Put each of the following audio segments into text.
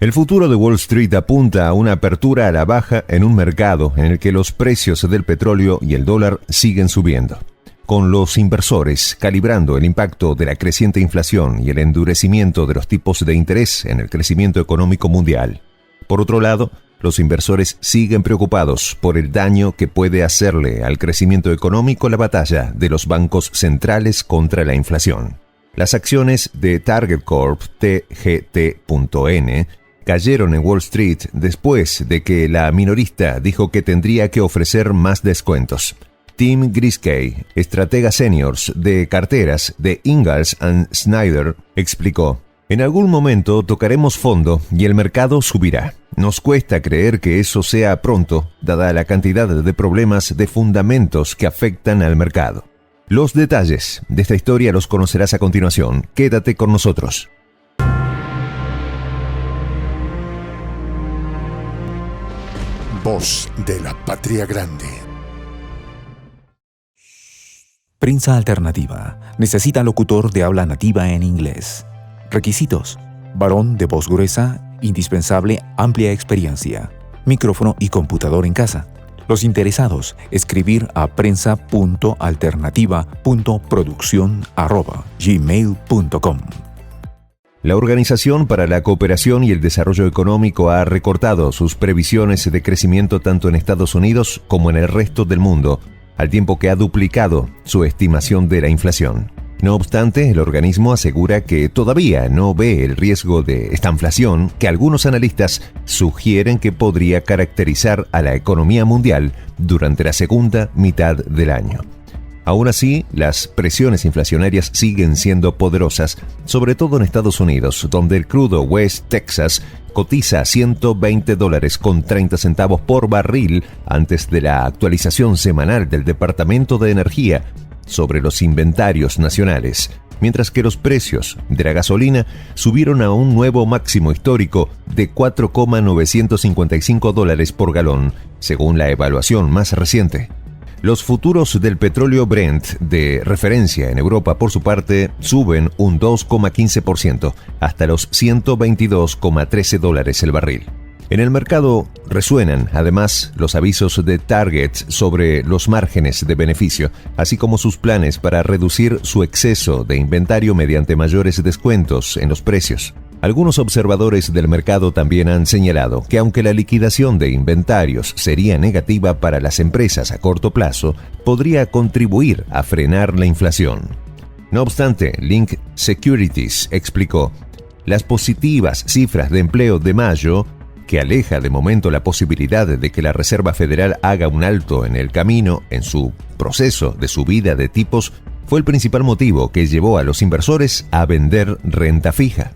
El futuro de Wall Street apunta a una apertura a la baja en un mercado en el que los precios del petróleo y el dólar siguen subiendo, con los inversores calibrando el impacto de la creciente inflación y el endurecimiento de los tipos de interés en el crecimiento económico mundial. Por otro lado, los inversores siguen preocupados por el daño que puede hacerle al crecimiento económico la batalla de los bancos centrales contra la inflación. Las acciones de Target Corp, TGT.N, cayeron en Wall Street después de que la minorista dijo que tendría que ofrecer más descuentos. Tim Griskey, estratega seniors de carteras de Ingalls & Snyder, explicó: en algún momento tocaremos fondo y el mercado subirá. Nos cuesta creer que eso sea pronto, dada la cantidad de problemas de fundamentos que afectan al mercado. Los detalles de esta historia los conocerás a continuación. Quédate con nosotros. Voz de la Patria Grande. Prensa Alternativa. Necesita locutor de habla nativa en inglés. Requisitos: varón de voz gruesa, indispensable amplia experiencia, micrófono y computador en casa. Los interesados, escribir a prensa.alternativa.produccion@gmail.com. La Organización para la Cooperación y el Desarrollo Económico ha recortado sus previsiones de crecimiento tanto en Estados Unidos como en el resto del mundo, al tiempo que ha duplicado su estimación de la inflación. No obstante, el organismo asegura que todavía no ve el riesgo de estanflación que algunos analistas sugieren que podría caracterizar a la economía mundial durante la segunda mitad del año. Aún así, las presiones inflacionarias siguen siendo poderosas, sobre todo en Estados Unidos, donde el crudo West Texas cotiza a $120.30 por barril antes de la actualización semanal del Departamento de Energía sobre los inventarios nacionales, mientras que los precios de la gasolina subieron a un nuevo máximo histórico de $4,955 por galón, según la evaluación más reciente. Los futuros del petróleo Brent de referencia en Europa, por su parte, suben un 2,15% hasta los $122,13 el barril. En el mercado resuenan, además, los avisos de Target sobre los márgenes de beneficio, así como sus planes para reducir su exceso de inventario mediante mayores descuentos en los precios. Algunos observadores del mercado también han señalado que aunque la liquidación de inventarios sería negativa para las empresas a corto plazo, podría contribuir a frenar la inflación. No obstante, Link Securities explicó: las positivas cifras de empleo de mayo, que aleja de momento la posibilidad de que la Reserva Federal haga un alto en el camino en su proceso de subida de tipos, fue el principal motivo que llevó a los inversores a vender renta fija.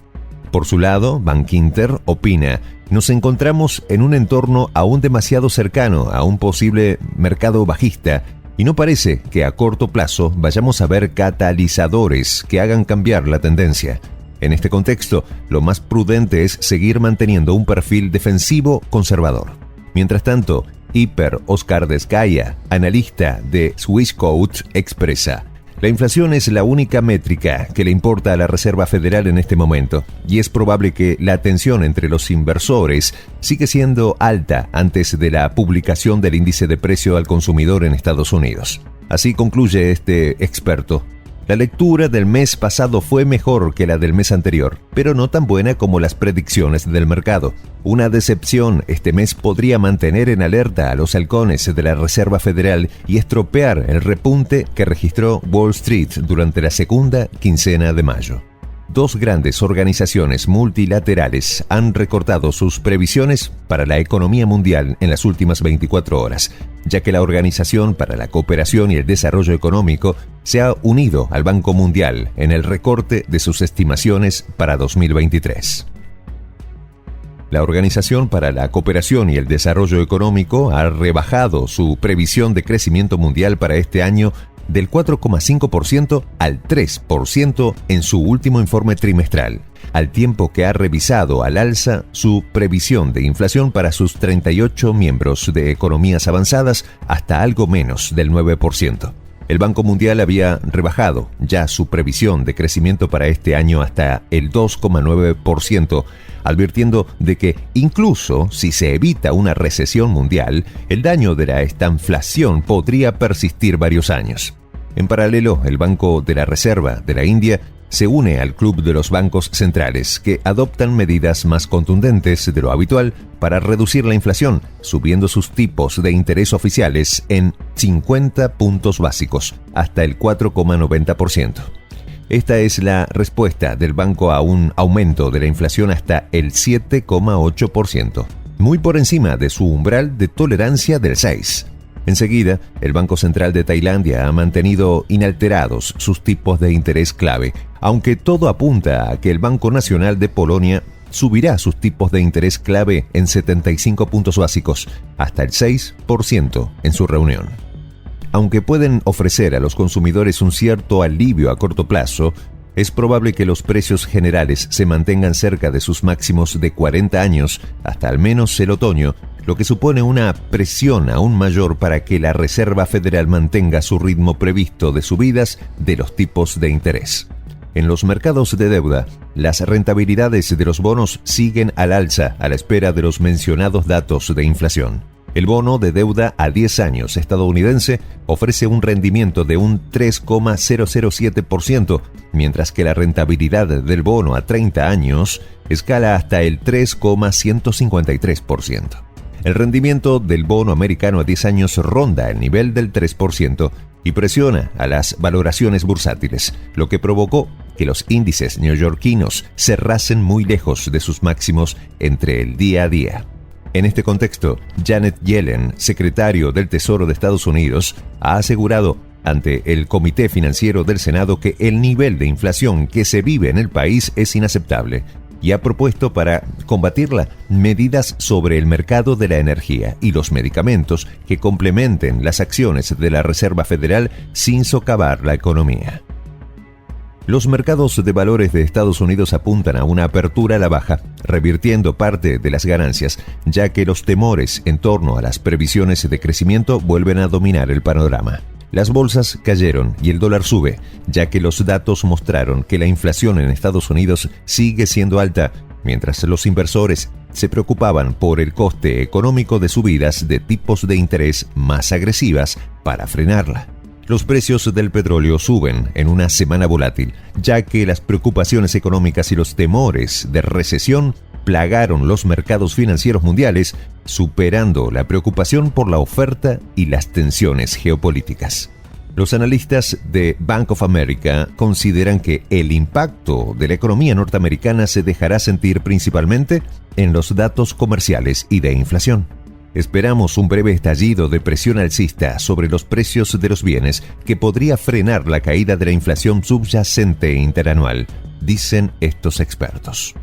Por su lado, Bankinter opina: nos encontramos en un entorno aún demasiado cercano a un posible mercado bajista y no parece que a corto plazo vayamos a ver catalizadores que hagan cambiar la tendencia. En este contexto, lo más prudente es seguir manteniendo un perfil defensivo conservador. Mientras tanto, Hiper Oskardeskaya, analista de Swissquote, expresa: la inflación es la única métrica que le importa a la Reserva Federal en este momento, y es probable que la atención entre los inversores sigue siendo alta antes de la publicación del índice de precio al consumidor en Estados Unidos. Así concluye este experto: la lectura del mes pasado fue mejor que la del mes anterior, pero no tan buena como las predicciones del mercado. Una decepción este mes podría mantener en alerta a los halcones de la Reserva Federal y estropear el repunte que registró Wall Street durante la segunda quincena de mayo. Dos grandes organizaciones multilaterales han recortado sus previsiones para la economía mundial en las últimas 24 horas, ya que la Organización para la Cooperación y el Desarrollo Económico se ha unido al Banco Mundial en el recorte de sus estimaciones para 2023. La Organización para la Cooperación y el Desarrollo Económico ha rebajado su previsión de crecimiento mundial para este año del 4,5% al 3% en su último informe trimestral, al tiempo que ha revisado al alza su previsión de inflación para sus 38 miembros de economías avanzadas hasta algo menos del 9%. El Banco Mundial había rebajado ya su previsión de crecimiento para este año hasta el 2,9%, advirtiendo de que incluso si se evita una recesión mundial, el daño de la estanflación podría persistir varios años. En paralelo, el Banco de la Reserva de la India se une al club de los bancos centrales que adoptan medidas más contundentes de lo habitual para reducir la inflación, subiendo sus tipos de interés oficiales en 50 puntos básicos, hasta el 4,90%. Esta es la respuesta del banco a un aumento de la inflación hasta el 7,8%, muy por encima de su umbral de tolerancia del 6%. Enseguida, el Banco Central de Tailandia ha mantenido inalterados sus tipos de interés clave, aunque todo apunta a que el Banco Nacional de Polonia subirá sus tipos de interés clave en 75 puntos básicos, hasta el 6% en su reunión. Aunque pueden ofrecer a los consumidores un cierto alivio a corto plazo, es probable que los precios generales se mantengan cerca de sus máximos de 40 años hasta al menos el otoño, lo que supone una presión aún mayor para que la Reserva Federal mantenga su ritmo previsto de subidas de los tipos de interés. En los mercados de deuda, las rentabilidades de los bonos siguen al alza a la espera de los mencionados datos de inflación. El bono de deuda a 10 años estadounidense ofrece un rendimiento de un 3,007%, mientras que la rentabilidad del bono a 30 años escala hasta el 3,153%. El rendimiento del bono americano a 10 años ronda el nivel del 3% y presiona a las valoraciones bursátiles, lo que provocó que los índices neoyorquinos cerrasen muy lejos de sus máximos entre el día a día. En este contexto, Janet Yellen, secretario del Tesoro de Estados Unidos, ha asegurado ante el Comité Financiero del Senado que el nivel de inflación que se vive en el país es inaceptable y ha propuesto para combatirla medidas sobre el mercado de la energía y los medicamentos que complementen las acciones de la Reserva Federal sin socavar la economía. Los mercados de valores de Estados Unidos apuntan a una apertura a la baja, revirtiendo parte de las ganancias, ya que los temores en torno a las previsiones de crecimiento vuelven a dominar el panorama. Las bolsas cayeron y el dólar sube, ya que los datos mostraron que la inflación en Estados Unidos sigue siendo alta, mientras los inversores se preocupaban por el coste económico de subidas de tipos de interés más agresivas para frenarla. Los precios del petróleo suben en una semana volátil, ya que las preocupaciones económicas y los temores de recesión plagaron los mercados financieros mundiales, superando la preocupación por la oferta y las tensiones geopolíticas. Los analistas de Bank of America consideran que el impacto de la economía norteamericana se dejará sentir principalmente en los datos comerciales y de inflación. Esperamos un breve estallido de presión alcista sobre los precios de los bienes que podría frenar la caída de la inflación subyacente interanual, dicen estos expertos.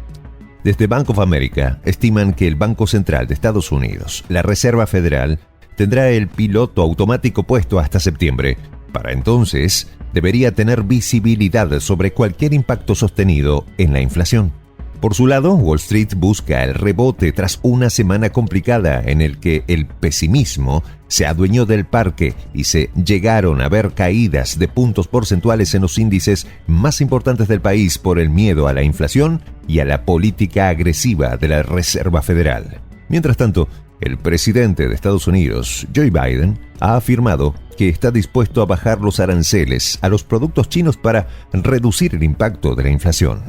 Desde Bank of America estiman que el Banco Central de Estados Unidos, la Reserva Federal, tendrá el piloto automático puesto hasta septiembre. Para entonces, debería tener visibilidad sobre cualquier impacto sostenido en la inflación. Por su lado, Wall Street busca el rebote tras una semana complicada en el que el pesimismo se adueñó del parque y se llegaron a ver caídas de puntos porcentuales en los índices más importantes del país por el miedo a la inflación y a la política agresiva de la Reserva Federal. Mientras tanto, el presidente de Estados Unidos, Joe Biden, ha afirmado que está dispuesto a bajar los aranceles a los productos chinos para reducir el impacto de la inflación.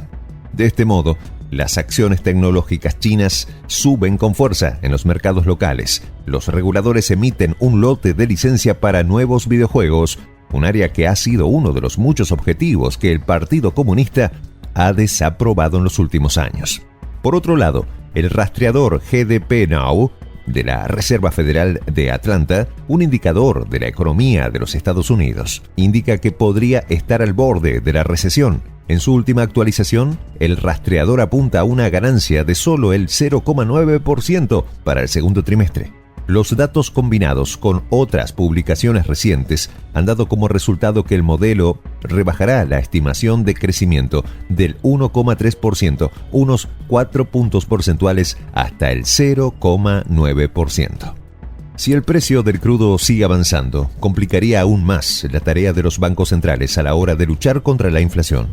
De este modo, las acciones tecnológicas chinas suben con fuerza en los mercados locales. Los reguladores emiten un lote de licencia para nuevos videojuegos, un área que ha sido uno de los muchos objetivos que el Partido Comunista ha desaprobado en los últimos años. Por otro lado, el rastreador GDP Now de la Reserva Federal de Atlanta, un indicador de la economía de los Estados Unidos, indica que podría estar al borde de la recesión. En su última actualización, el rastreador apunta a una ganancia de solo el 0,9% para el segundo trimestre. Los datos combinados con otras publicaciones recientes han dado como resultado que el modelo rebajará la estimación de crecimiento del 1,3%, unos 4 puntos porcentuales, hasta el 0,9%. Si el precio del crudo sigue avanzando, complicaría aún más la tarea de los bancos centrales a la hora de luchar contra la inflación.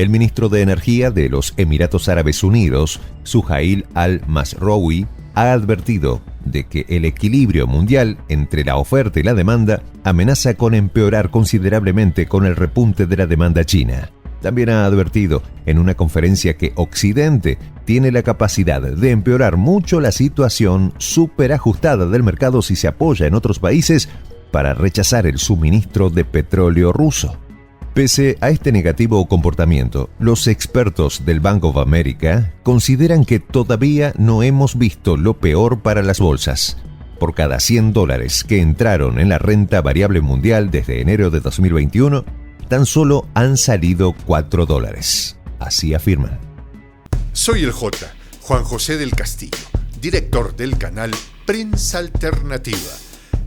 El ministro de Energía de los Emiratos Árabes Unidos, Suhail Al-Masrowi, ha advertido de que el equilibrio mundial entre la oferta y la demanda amenaza con empeorar considerablemente con el repunte de la demanda china. También ha advertido en una conferencia que Occidente tiene la capacidad de empeorar mucho la situación superajustada del mercado si se apoya en otros países para rechazar el suministro de petróleo ruso. Pese a este negativo comportamiento, los expertos del Bank of America consideran que todavía no hemos visto lo peor para las bolsas. Por cada $100 que entraron en la renta variable mundial desde enero de 2021, tan solo han salido $4. Así afirman. Soy el J, Juan José del Castillo, director del canal Prensa Alternativa.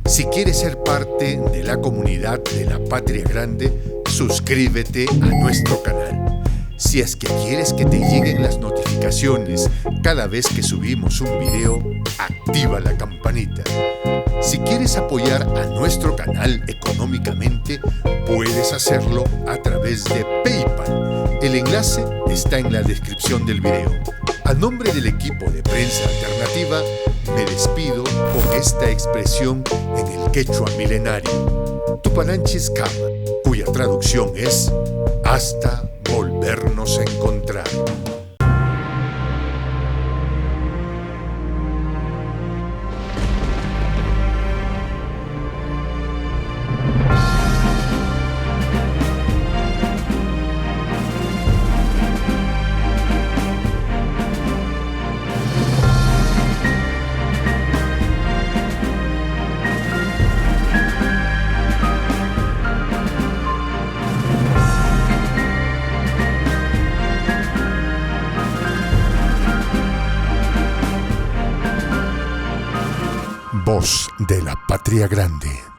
Si quieres ser parte de la comunidad de la Patria Grande, suscríbete a nuestro canal. Si es que quieres que te lleguen las notificaciones cada vez que subimos un video, activa la campanita. Si quieres apoyar a nuestro canal económicamente, puedes hacerlo a través de PayPal. El enlace está en la descripción del video. A nombre del equipo de Prensa Alternativa, me despido con esta expresión en el quechua milenario, Tupananchis Kama, cuya traducción es hasta volvernos a encontrar. Voz de la Patria Grande.